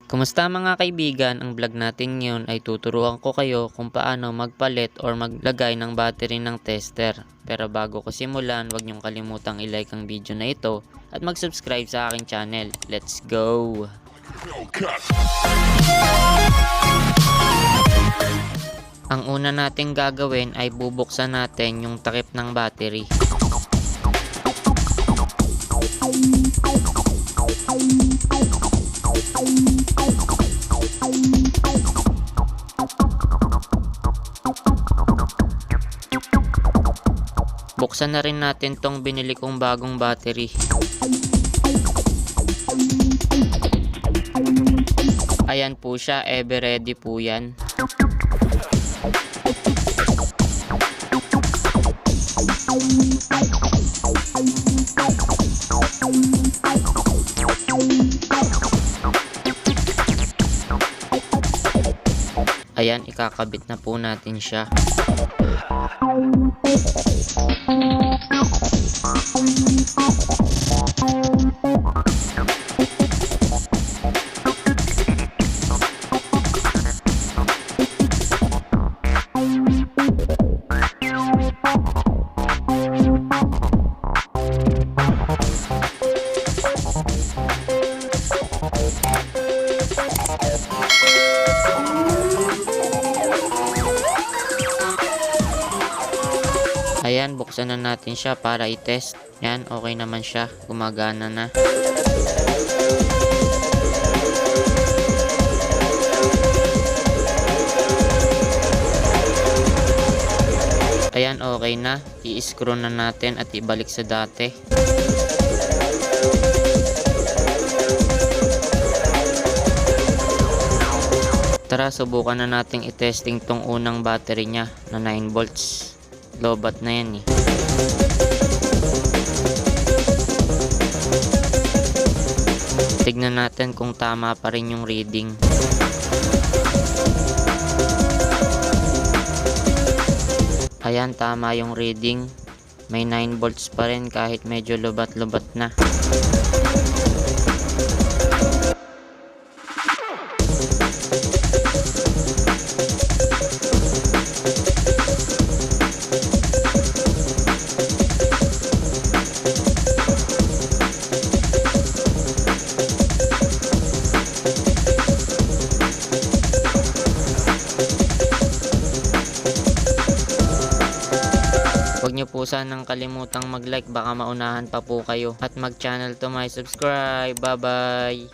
Kumusta mga kaibigan? Ang vlog natin ngayon ay tuturuan ko kayo kung paano magpalit or maglagay ng battery ng tester. Pero bago ko simulan, huwag niyong kalimutang i-like ang video na ito at mag-subscribe sa aking channel. Let's go! Ang una nating gagawin ay bubuksan natin yung takip ng battery. Buksan na rin natin tong binili kong bagong battery. Ayan po siya, ever ready po yan. Ayan, ikakabit na po natin siya. Ayan, buksan na natin siya para i-test. Yan, okay naman siya. Gumagana na. Ayan, okay na. I-screw na natin at ibalik sa dati. Tara, subukan na nating i-testing tong unang battery niya na 9 volts. Lobat na yan eh. Tignan natin kung tama pa rin yung reading. Ayan, tama yung reading. May 9 volts pa rin kahit medyo lubat-lubat na. Huwag niyo po sanang kalimutang mag-like, baka maunahan pa po kayo. At mag-channel to my subscribe. Bye-bye!